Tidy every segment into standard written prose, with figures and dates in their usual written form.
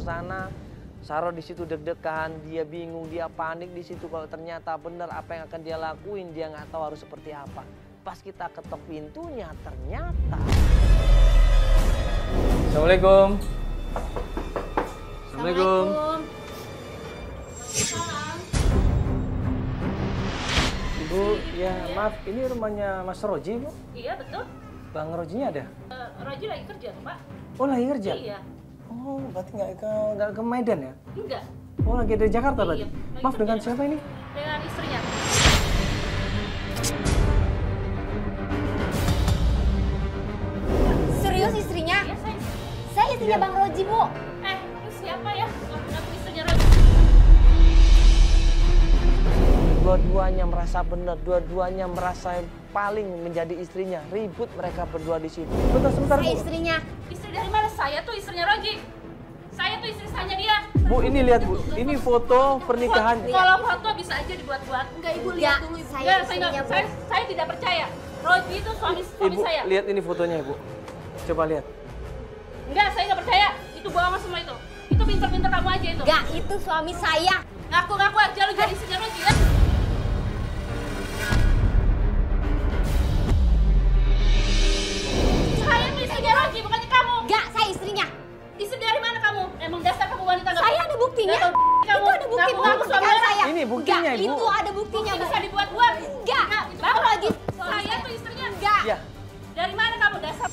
sana, Saro di situ deg-degan, dia bingung, dia panik di situ kalau ternyata benar apa yang akan dia lakuin, dia nggak tahu harus seperti apa. Pas kita ketok pintunya, ternyata. Assalamualaikum. Assalamualaikum. Ibu, ya maaf, ini rumahnya Mas Roji, Bu? Iya, betul. Bang Rojinya ada? Roji lagi kerja tuh, Pak. Oh, lagi kerja? Iya. Oh, berarti nggak ke Medan ya? Enggak. Oh, lagi dari Jakarta berarti? Iya, lagi Maaf, kerja. dengan siapa ini? Dengan istrinya. Serius istrinya? Iya, saya. Saya istrinya Bang Roji, Bu. Lu siapa ya? Ngaku istrinya Roji. Dua-duanya merasa benar, dua-duanya merasa paling menjadi istrinya. Ribut mereka berdua di situ. Sebentar, Saya Bu. istrinya. Istri dari mana? Saya tuh istrinya Roji. Saya tuh istri sahnya dia. Bu, ini lihat, Bu. Ini foto pernikahan. Kalau foto bisa aja dibuat-buat. Enggak, Ibu lihat dulu. Saya Enggak, istrinya, Bu. saya tidak percaya. Roji itu suami Ibu, saya. lihat ini fotonya, Bu. Coba lihat. Enggak, saya nggak percaya. Itu bohong semua itu. Itu pinter-pinter kamu aja itu. Enggak, itu suami saya. Ngaku-ngaku aja lu jadi istrinya Roji ya. Saya tuh istrinya Roji, bukannya kamu. Enggak, saya istrinya. Istri dari mana kamu? Emang dasar kamu wanita nggak? Saya ada buktinya. Nggak tahu kamu. Itu ada bukti Ngaku-ngaku bukan suami pernikahan orang. saya. Ini buktinya, Enggak, Ibu. itu ada buktinya, Bu. Bisa dibuat-buat. Enggak, Bang Roji. Saya tuh istrinya. Enggak. Ya. Dari mana kamu dasar?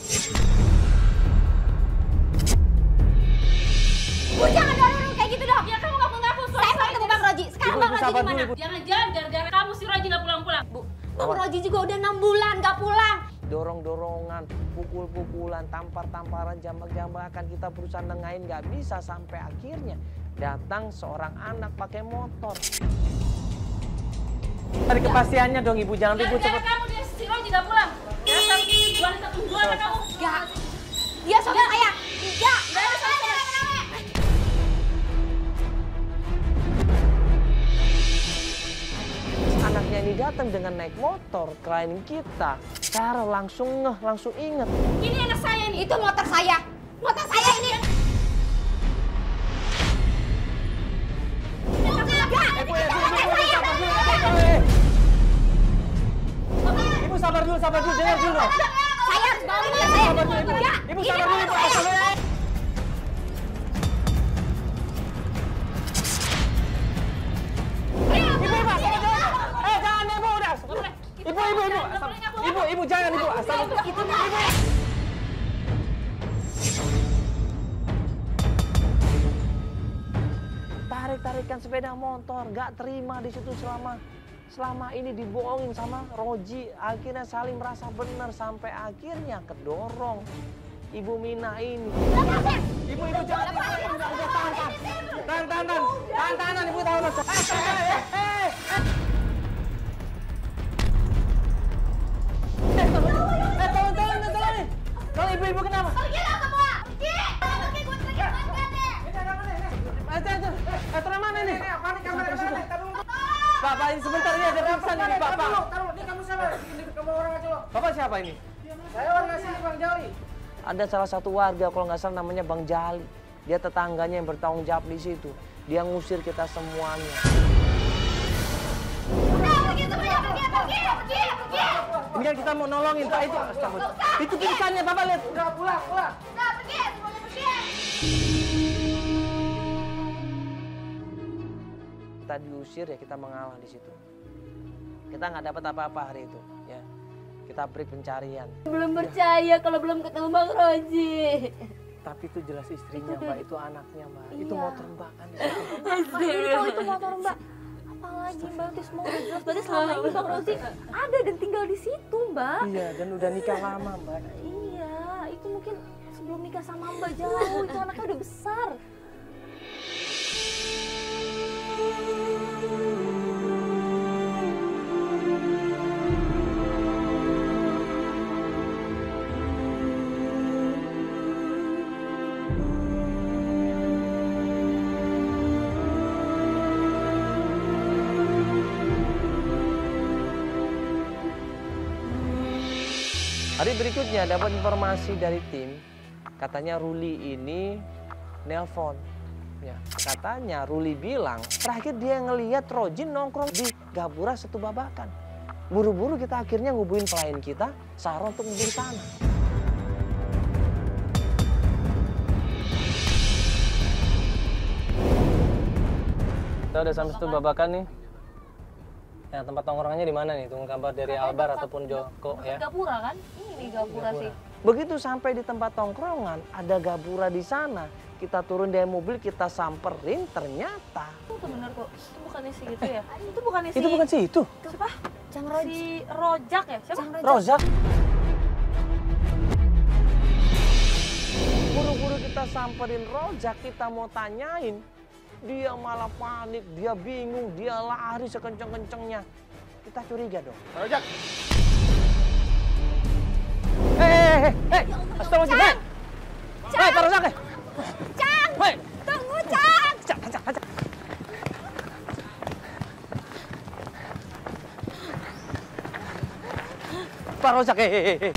Bu, jangan dorong kayak gitu dong. Ya kamu ngaku-ngaku suami Saya mau ketemu Bang Roji. Sekarang Ibu, Bang Ibu, Roji sabar di mana? dulu, Ibu. Jangan-jangan gara-gara kamu si Roji nggak pulang-pulang. Bu, Bang Roji juga udah 6 bulan nggak pulang. Dorong-dorongan, pukul-pukulan, tampar-tamparan, jambak-jambakan, kita berusaha nengahin nggak bisa sampai akhirnya datang seorang anak pakai motor. Cari kepastiannya dong, Ibu. Jangan ribut gara-gara cepet. kamu dia si Roji nggak pulang. Dasar wanita tungguan kamu. Enggak. Dia suami saya. Enggak. Nggak ada saya. Anaknya ini datang dengan naik motor, klien kita. Cara langsung ngeh, langsung inget. Ini anak saya nih. Itu motor saya. Motor saya ini. Ibu sabar dulu, dengar dulu. Saya harus bawa motor saya. Sabar dulu, Ibu. Enggak. Ibu Ini sabar dulu, motor Ibu. saya. Sabar. Jangan, Ibu, udah. Ibu, jangan, Ibu. Asal. Tarik-tarikan sepeda motor, nggak terima di situ selama ini dibohongin sama Roji. Akhirnya saling merasa benar sampai akhirnya kedorong. Ibu Mina ini. Ibu, jangan. Tahan, Ibu tahan. Tolong. Tolong, Ibu kenapa? Pergi lah semua. Pergi. Pergi, gue teriak banget deh. Terang mana nih? Pak, ini sebentar ini ada urusan ini, Pak. Taruh, ini kamu siapa? Kamu orang aja lo. Bapak siapa ini? Saya warga sini Bang Jali. Ada salah satu warga kalau nggak salah namanya Bang Jali. Dia tetangganya yang bertanggung jawab di situ. Dia ngusir kita semuanya. Pergi semuanya, pergi. Ini kan kita mau nolongin, Pak. Itu tulisannya, Bapak lihat. Udah pulang. Nah, pergi, semuanya pergi. Kita diusir ya kita mengalah di situ. Kita nggak dapat apa-apa hari itu, ya. Kita break pencarian. Belum percaya kalau belum ketemu Bang Roji. Tapi itu jelas istrinya, Mbak. Itu anaknya, Mbak. Itu Iya. motor Mbak kan di situ. Kalau itu motor Mbak. Apalagi Mbak, itu semua udah jelas. Berarti selama ini Bang Roji ada dan tinggal di situ, Mbak. Iya, dan udah nikah lama, Mbak. Iya, itu mungkin sebelum nikah sama Mbak jauh. Itu anaknya udah besar. Hari berikutnya dapat informasi dari tim, katanya Ruli ini nelpon anaknya. Katanya Ruli bilang terakhir dia ngelihat Roji nongkrong di Gapura Setu Babakan. Buru-buru kita akhirnya ngubungin klien kita, Sarah, untuk menjadi sana. Kita udah sampai Setu Babakan nih. Nah, tempat tongkrongannya di mana nih? Tunggu kabar dari Albar ataupun Joko ya. Gapura kan? Ini Gapura sih. Begitu sampai di tempat tongkrongan, ada Gapura di sana. Kita turun dari mobil, kita samperin, ternyata Itu bener kok. Itu bukannya si itu ya? Itu bukannya si... itu bukan sih itu. Siapa? Si Rojak ya? Siapa? Rozak. Buru-buru kita samperin Rozak, kita mau tanyain. Dia malah panik, dia bingung, dia lari sekenceng-kencengnya. Kita curiga dong. Rojak. Hei, astagfirullahaladzim. Hei, Pak Rozak. Cang! Hei, Tunggu, Cang! Cak. Pak Rozak, hei.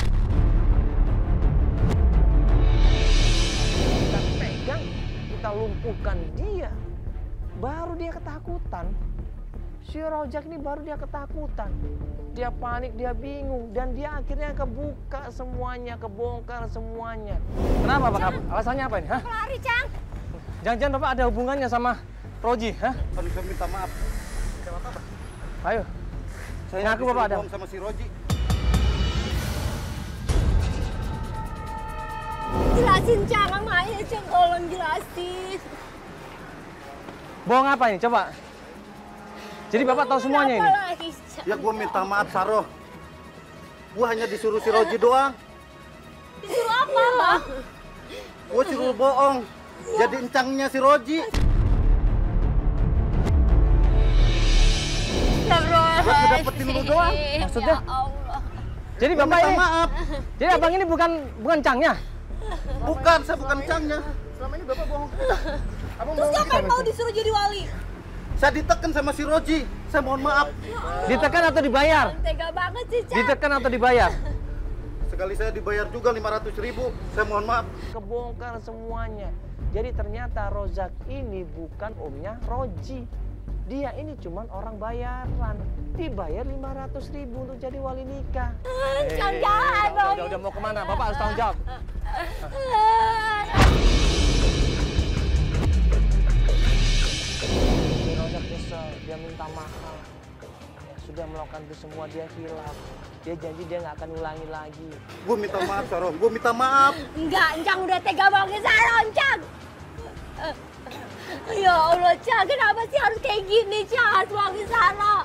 Kita pegang, kita lumpuhkan dia. Baru dia ketakutan. Si Rozak ini baru dia ketakutan. Dia panik, dia bingung. Dan dia akhirnya kebuka semuanya, kebongkar semuanya. Kenapa Pak? Alasannya apa ini? Hah? Lari, Cang! Jangan-jangan Bapak ada hubungannya sama Roji? Hah? Aduh, saya minta maaf. Ayo. Saya Ngaku Bapak ada. bohong sama si Roji. Jelasin, Cang, sama ayah, Cang. Tolong jelasin. Bohong apa ini? Coba. Jadi Bapak tahu semuanya ini? Lagi, Cang? Ya gua minta maaf, Saroh. Gua hanya disuruh si Roji doang. Disuruh apa, Bang? Gua suruh bohong. Jadi encangnya si Roji. Buat ngedapetin lu doang. Maksudnya? Ya Allah. Jadi Gua Bapak minta ini, maaf. jadi Abang ini bukan cangnya? Bukan, saya bukan encangnya. Selama ini Bapak bohong. Terus siapa yang mau disuruh jadi wali? Saya ditekan sama si Roji. Saya mohon maaf. Ditekan atau dibayar? Tega banget sih, Cang. Ditekan atau dibayar? Sekali saya dibayar juga 500.000. Saya mohon maaf. Kebongkar semuanya. Jadi ternyata Rozak ini bukan omnya Roji. Dia ini cuman orang bayaran. Dibayar 500.000 untuk jadi wali nikah. Cang, jangan dong. Udah mau kemana? Bapak harus tanggung jawab. Rozak nyesel, dia minta maaf. Ya, sudah melakukan itu semua, dia hilaf. Dia janji dia nggak akan ulangi lagi. Gua minta maaf, Saroh. Gua minta maaf. Enggak, Cang udah tega banget Saron, Cang. Ya Allah, Cang, kenapa sih harus kayak gini, Cang? Harus wangi Saron.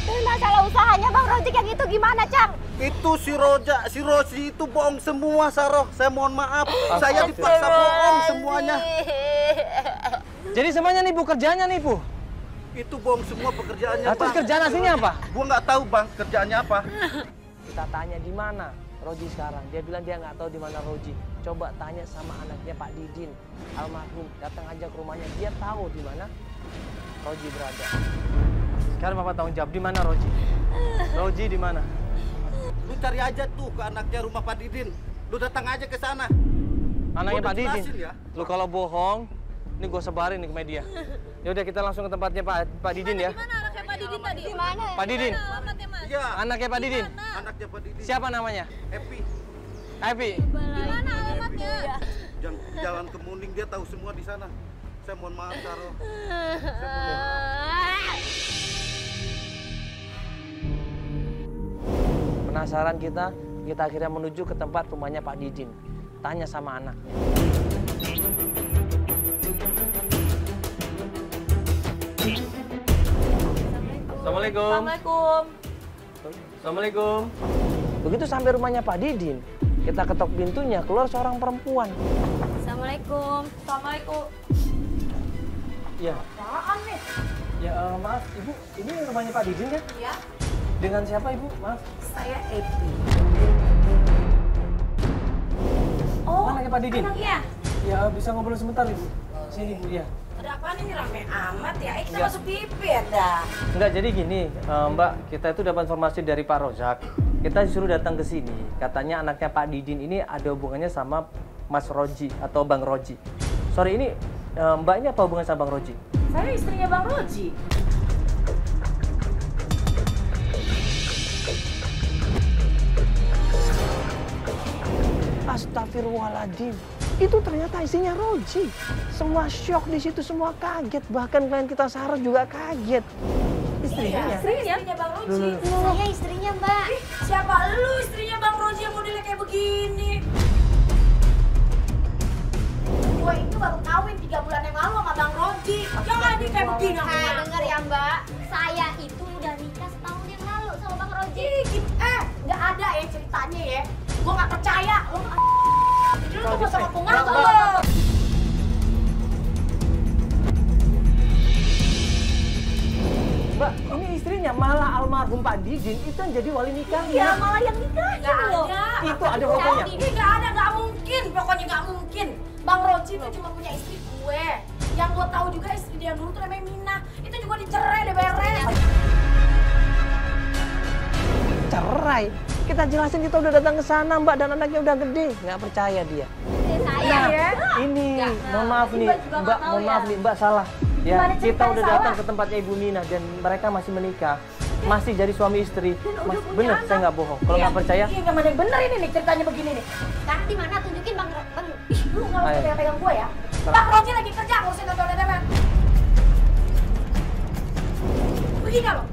Tapi masalah usahanya Bang Rojek yang itu gimana, Cang? Itu si Roji itu bohong semua, Saroh. Saya mohon maaf. Saya dipaksa bohong semuanya. Jadi semuanya nih Bu, kerjanya nih Bu. Itu bohong semua pekerjaannya, Nah, terus Bang. kerjaan aslinya apa? Gua nggak tahu, Bang, kerjaannya apa. Kita tanya di mana Roji sekarang. Dia bilang dia nggak tahu di mana Roji. Coba tanya sama anaknya Pak Didin, almarhum. Datang aja ke rumahnya, dia tahu di mana Roji berada. Sekarang Bapak tanggung jawab, di mana Roji? Roji di mana? Lu cari aja tuh ke anaknya rumah Pak Didin. Lu datang aja ke sana. Anaknya Gua Pak udah Didin. jelasin ya. Lu kalau bohong, ini gue sebarin nih ke media. Ya udah kita langsung ke tempatnya Pak Didin ya. Mana anaknya Pak Didin tadi? Di mana? Pak Didin. Alamatnya, Mas? Iya, Anaknya Pak Didin. anaknya Pak Didin. Siapa namanya? Epi. Epi. Di mana alamatnya? Jalan Kemuning, dia tahu semua di sana. Saya mohon maaf, Saroh. Penasaran kita akhirnya menuju ke tempat rumahnya Pak Didin. Tanya sama anaknya. Assalamualaikum. Assalamualaikum. Assalamualaikum. Begitu sampai rumahnya Pak Didin, kita ketok pintunya, keluar seorang perempuan. Assalamualaikum. Assalamualaikum. Ya. Apaan nih? Ya maaf, Ibu, ini rumahnya Pak Didin kan? Iya. Dengan siapa Ibu? Maaf. Saya Epi. Oh, anaknya Pak Didin? Anaknya? Ya bisa ngobrol sebentar Ibu. Sini Bu, ya. Ada apaan ini rame amat ya? Kita Enggak. masuk TV ya dah. Enggak, jadi gini, Mbak, kita itu dapat informasi dari Pak Rozak. Kita disuruh datang ke sini. Katanya anaknya Pak Didin ini ada hubungannya sama Mas Roji atau Bang Roji. Sorry, ini Mbak ini apa hubungan sama Bang Roji? Saya istrinya Bang Roji. Astagfirullahaladzim. Itu ternyata isinya Roji. Semua shock di situ, semua kaget. Bahkan klien kita Sarah juga kaget. Istrinya? Istrinya Bang Roji. Saya istrinya, Mbak. Ih, siapa lu istrinya Bang Roji yang modelnya kayak begini? Gue itu baru kawin 3 bulan yang lalu sama Bang Roji. Jangan dia kayak begini. Dengar ya, Mbak. Saya itu udah nikah setahun yang lalu sama Bang Roji. Nggak ada ya ceritanya ya. Gue nggak percaya. Lu tuh gak sama pengaku lo. Mbak, ini istrinya malah almarhum Pak Didin itu yang jadi wali nikahnya. Iya, malah yang nikahin Nggak loh. ada. Itu ada fotonya. Ini nggak ada, nggak mungkin. Pokoknya nggak mungkin. Bang Roji itu cuma punya istri gue. Yang gue tahu juga istri dia dulu tuh namanya Mina. Itu juga dicerai deh beres. Cerai. Kita jelasin kita udah datang ke sana, Mbak, dan anaknya udah gede. Nggak percaya dia. Saya ya. Ini, mohon maaf nih, Mbak, mohon maaf nih, Mbak salah. Ya, Gimana kita ceritanya udah salah? datang ke tempatnya Ibu Mina dan mereka masih menikah. Masih jadi suami istri. Bener, saya nggak bohong. Kalau nggak percaya, Iya, nggak ada yang bener ini nih ceritanya begini nih. Sekarang di mana? Tunjukin Bang. Ih, lu nggak Ayo. usah pegang gue ya. Bang Roji lagi kerja, ngurusin donor-donor. Begini lo.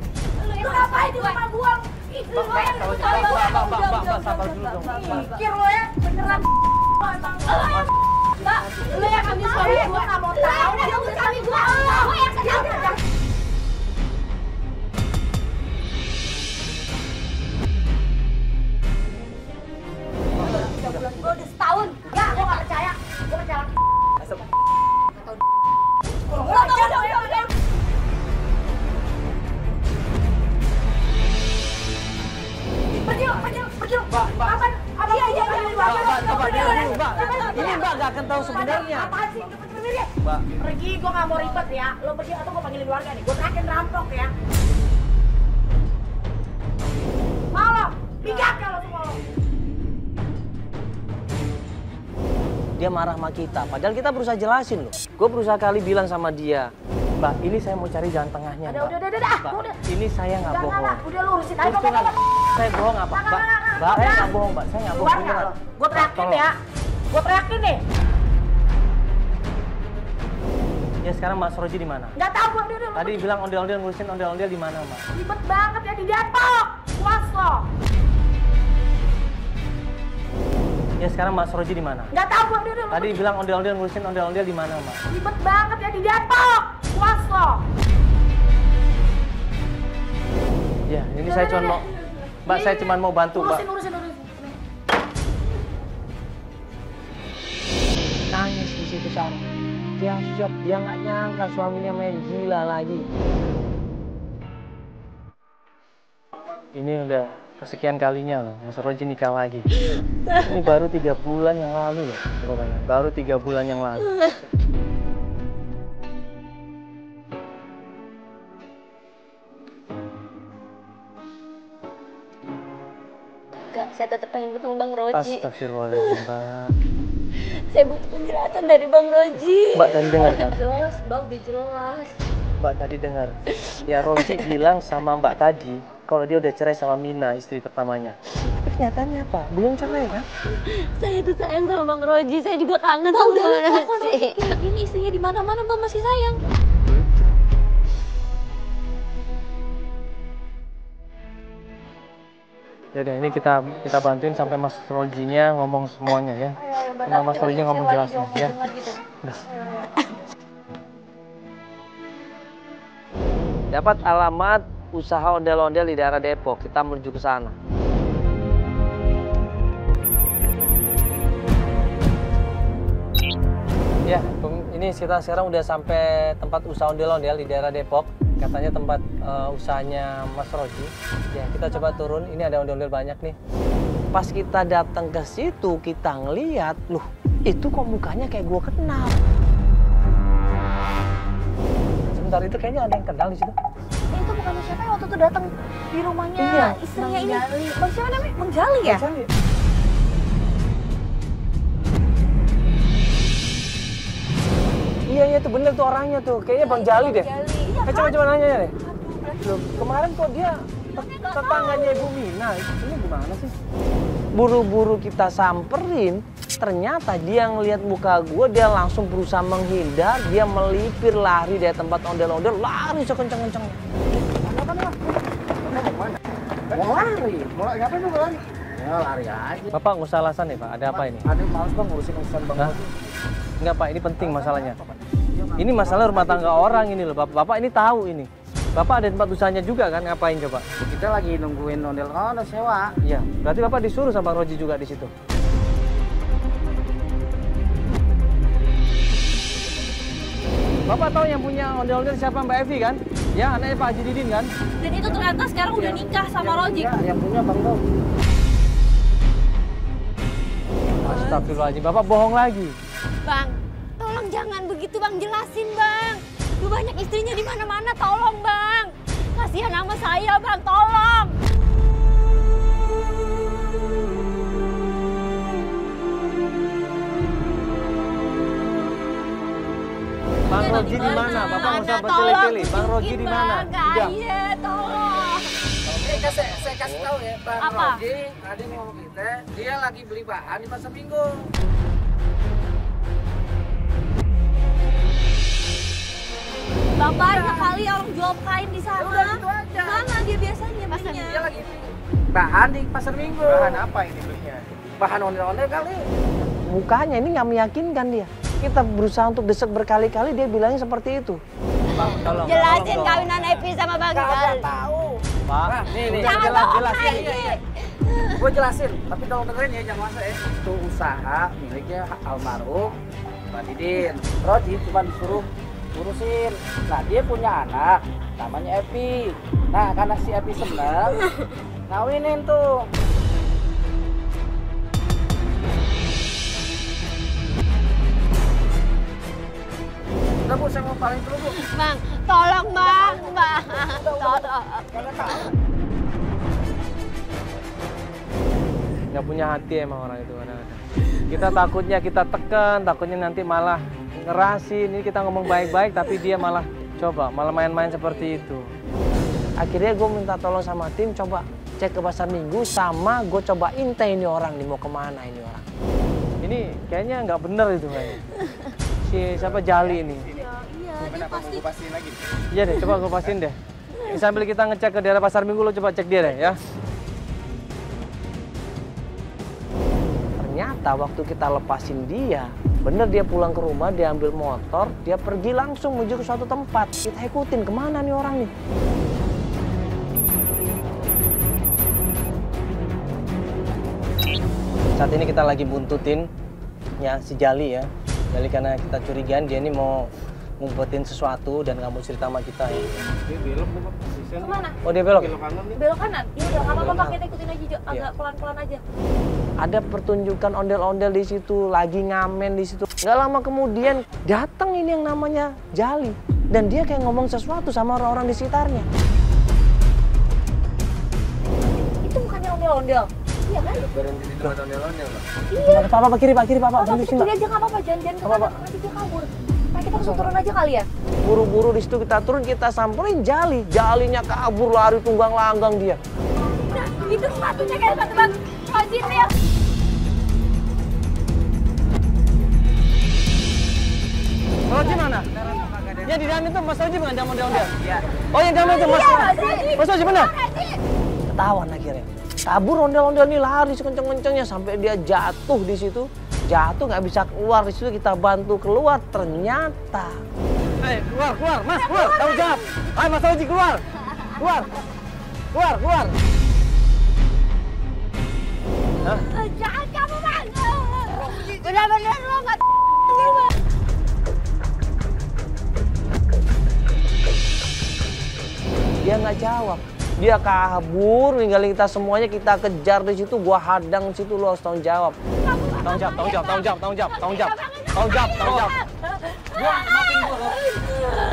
Lu ngapain di rumah gua? Ih, lu ngapain di rumah gua? Mbak, sabar dulu dong. Mikir lo ya, beneran. Mbak, lu yang ambil suami gua nggak mau tahu. Dia ambil suami gua. Gua yang kenal. Gua udah setahun. Enggak, gua nggak percaya. Gua percaya lagi. Udah. Pergi lo. Apaan? Iya, Mbak, ini Mbak nggak akan tahu sebenarnya. Apaan sih? Lu pergi sendiri. Mbak, Pergi, gua nggak mau ribet ya. Lo pergi atau gua panggilin warga nih. Gua terakhir rampok ya. Mau lo? Minggat kalau semua lo. Dia marah sama kita. Padahal kita berusaha jelasin loh. Gue berusaha kali bilang sama dia. Mbak, ini saya mau cari jalan tengahnya, Mbak. Udah. Mbak, Udah. ini saya nggak bohong. Udah lu urusin aja. Terus terang, saya bohong apa? Mbak, Mbak, saya nggak bohong, Mbak. Saya nggak bohong Keluar nggak beneran. lo? Gua teriakin Tolong. ya. Gua teriakin nih. Ya sekarang Mas Roji di mana? Nggak tahu gua udah. Tadi bilang ondel-ondel ngurusin ondel-ondel di mana, Mbak? Ribet banget ya di Depok. Puas lo. Ya sekarang Mas Roji di mana? Nggak tahu gua udah. Tadi bilang ondel-ondel ngurusin ondel-ondel di mana, Mbak? Ribet banget ya di Depok. Puas lo. Ya, ini saya cuma mau, Mbak, saya cuma mau bantu, Mbak. Urusin. Nangis di situ Sarah. Dia shock, dia nggak nyangka suaminya main gila lagi. Ini udah kesekian kalinya loh, Mas Roji nikah lagi. Ini baru 3 bulan yang lalu loh, pokoknya. Baru 3 bulan yang lalu. Enggak, saya tetap pengen ketemu Bang Roji. Astagfirullahaladzim, Mbak. Saya butuh penjelasan dari Bang Roji. Mbak tadi dengar kan? Jelas, Bang, udah jelas. Mbak tadi dengar. Ya Roji bilang sama Mbak tadi kalau dia udah cerai sama Mina, istri pertamanya. Tapi kenyataannya apa? Belum cerai kan? Saya tuh sayang sama Bang Roji. Saya juga kangen sama Bang Roji. Ini istrinya di mana-mana Bang masih sayang. Ya udah, ini kita bantuin sampai Mas Rojinya ngomong semuanya ya. Sama Mas Rojinya ngomong jelasnya ya. Udah. Dapat alamat usaha ondel-ondel di daerah Depok. Kita menuju ke sana. Ya, ini kita sekarang udah sampai tempat usaha ondel-ondel di daerah Depok. Katanya tempat usahanya Mas Roji. Ya, kita coba turun. Ini ada ondel-ondel banyak nih. Pas kita datang ke situ, kita ngeliat, loh, itu kok mukanya kayak gua kenal. Sebentar, itu kayaknya ada yang kenal di situ. Itu bukannya siapa yang waktu itu datang di rumahnya Iya. istrinya ini? Bang siapa namanya? Bang Jali ya? tuh bener tuh orangnya tuh. Kayaknya Bang Jali deh. Iya, Coba nanya deh. Loh, kemarin kok dia tetangganya Ibu Mina. Ini gimana sih? Buru-buru kita samperin, ternyata dia ngelihat muka gue, dia langsung berusaha menghindar, dia melipir lari dari tempat ondel-ondel, lari sekenceng-kencengnya. Mau lari. Mau ngapain lu lari? Ya lari aja. Bapak nggak usah alasan nih Pak, ada apa ini? Ada males bang ngurusin urusan bang. Hah? Enggak Pak, ini penting masalahnya. Ini masalah rumah tangga orang ini loh, Bapak ini tahu ini. Bapak ada tempat usahanya juga kan, ngapain coba? Kita lagi nungguin ondel-ondel sewa. Iya, berarti Bapak disuruh sama Bang Roji juga di situ. Bapak tahu yang punya ondel-ondel siapa, Mbak Evi kan? Ya, anaknya Pak Haji Didin kan? Dan itu ternyata sekarang udah nikah sama Roji. Yang punya bang Roji. Astagfirullahaladzim, Bapak bohong lagi. Bang, tolong jangan begitu Bang, jelasin Bang. Lu banyak istrinya di mana-mana, tolong Bang. Kasihan sama saya Bang, tolong. Bang Roji di mana? Bapak nggak usah bertele-tele. Bang Roji di mana? Udah. Iya, tolong. Oke, saya kasih tahu ya, Bang Apa? Roji tadi ngomong kita, dia lagi beli bahan di pasar Minggu. Bang, banyak kali orang jual kain di sana. Udah gitu aja. Mana dia biasanya belinya? Dia lagi beli bahan di pasar Minggu. Bahan apa ini belinya? Bahan ondel-ondel kali. Mukanya ini nggak meyakinkan dia. Kita berusaha untuk desek berkali-kali, dia bilangnya seperti itu. Bang, tolong. Jelasin tolong, kawinan Epi sama Bang Kagak Gal. tahu. Pak, Nih, Jangan jelas, bohong jelas. lagi. Gue jelasin, tapi tolong dengerin ya, jangan masa ya. Itu usaha miliknya almarhum Pak Didin. Roji cuma disuruh urusin. Nah, dia punya anak, namanya Epi. Nah, karena si Epi seneng, ngawinin tuh. Udah Bu, saya mau paling dulu Bu. Bang, tolong Bang, Bang. Tolong. nggak punya hati emang orang itu kadang-kadang. Kita takutnya kita tekan, takutnya nanti malah ngerasin. Ini kita ngomong baik-baik, tapi dia malah malah main-main seperti itu. Akhirnya gue minta tolong sama tim, coba cek ke pasar Minggu, sama gue coba intai ini orang nih, mau kemana ini orang. Ini kayaknya nggak bener itu kayaknya. Si siapa Jali ini? Iya, dia pasti. Iya deh, coba gue pastiin deh. Ini sambil kita ngecek ke daerah pasar Minggu, lo coba cek dia deh ya. Ternyata waktu kita lepasin dia, bener dia pulang ke rumah, dia ambil motor, dia pergi langsung menuju ke suatu tempat. Kita ikutin, kemana nih orang nih? Saat ini kita lagi buntutin ya si Jali ya. Jali karena kita curigaan dia ini mau ngumpetin sesuatu dan nggak mau cerita sama kita ya. Dia belok nih bang. Kemana? Oh dia belok? Belok kanan nih. Belok kanan? Ya udah, nggak apa-apa, kita ikutin aja, agak pelan-pelan aja. Ada pertunjukan ondel-ondel di situ, lagi ngamen di situ. Nggak lama kemudian datang ini yang namanya Jali, dan dia kayak ngomong sesuatu sama orang-orang di sekitarnya. Itu bukannya ondel-ondel? Iya kan? Berhenti di tempat ondel-ondel bang. Iya. Pak, kiri Pak, Apa, berhenti kita sini, Pak. kiri aja nggak apa-apa, jangan ke kanan, nanti dia kabur. Nah, kita langsung turun aja kali ya? Buru-buru di situ kita turun, kita samperin Jali. Jalinya kabur, lari tunggang langgang dia. Nah, itu sepatunya kayak sepatu Roji ya. Roji mana? Ya di dalam itu Mas Roji bukan dalam ondel-ondel? Iya. Oh yang dalam itu Mas Mas Roji benar? Ketahuan akhirnya. Kabur ondel-ondel ini, lari sekenceng-kencengnya sampai dia jatuh di situ. Jatuh nggak bisa keluar, di situ kita bantu keluar, ternyata. Keluar, Mas, keluar, tanggung jawab. Ayo Mas Roji keluar. Keluar. Hah? Jangan kamu Bang. Benar-benar lo nggak Dia nggak jawab. Dia kabur, ninggalin kita semuanya, kita kejar di situ, gua hadang di situ, lu harus tanggung jawab. Tanggung jawab.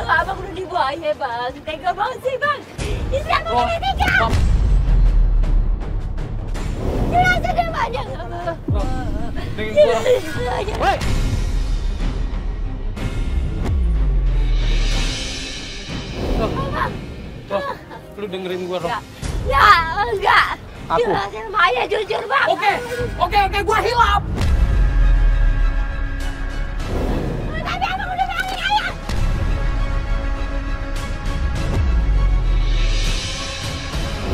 Abang udah dibuaya Bang, tega banget sih Bang. Istri aku udah ditinggal. Jelasin dia banyak. Woi! lu dengerin gua, Roh. Enggak. Aku. Jelasin sama ayah jujur bang. Oke, gua hilap. Tapi abang udah bilangin ayah.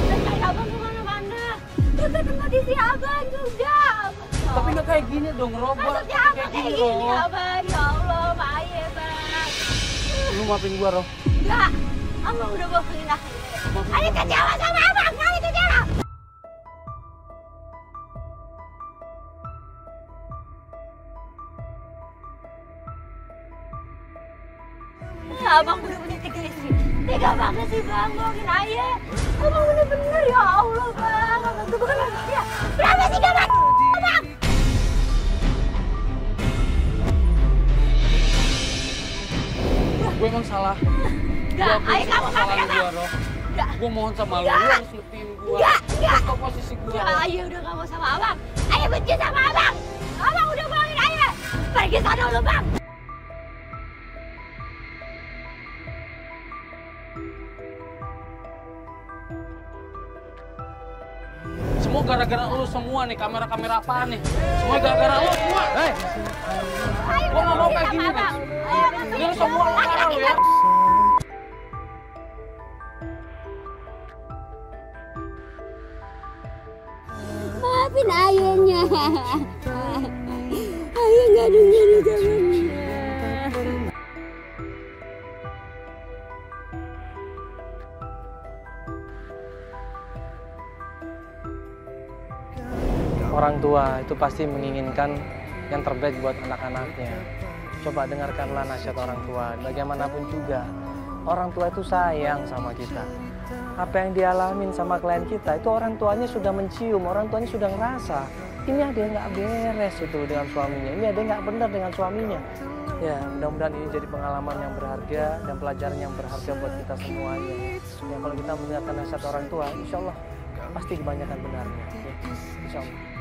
Dan abang kemana-mana. Itu tempat isi abang juga. Tapi nggak kayak gini dong, Roh. Gua Maksudnya abang kayak gini abang. Ya Allah, maaf ya bang. Lu maafin gua, Roh. Enggak, abang udah bohongin aku. Ayah kecewa sama abang, ayah kecewa. Abang bener-bener tega istri. Tega banget sih bang, bohongin ayah. Abang bener-bener ya Allah bang. Abang tuh bukan manusia. Berapa sih gak bang? Bang. Gue emang salah. Enggak, ayah kamu salah ngapain gua, bang? Roh. Enggak. Gua mohon sama lu, lu harus ngertiin gua. Enggak. Ke posisi gua. Ya, ayah udah gak mau sama abang. Ayah benci sama abang. Abang udah bohongin ayah. Pergi sana lu bang. Semua gara-gara lu semua nih, kamera-kamera apaan nih? Semua gara-gara lu semua. Ayah Gua udah nggak mau benci kayak sama gini, abang. Ayah benci. Ini lu semua lu marah lu ya. Maafin ayahnya. Ayah nggak dengerin sama. Orang tua itu pasti menginginkan yang terbaik buat anak-anaknya. Coba dengarkanlah nasihat orang tua. Bagaimanapun juga, orang tua itu sayang sama kita. Apa yang dialamin sama klien kita, itu orang tuanya sudah mencium, orang tuanya sudah ngerasa. Ini ada yang nggak beres itu dengan suaminya, ini ada yang nggak benar dengan suaminya. Ya, mudah-mudahan ini jadi pengalaman yang berharga dan pelajaran yang berharga buat kita semuanya. Ya, kalau kita mendengarkan nasihat orang tua, insya Allah pasti kebanyakan benarnya. Ya, insya Allah.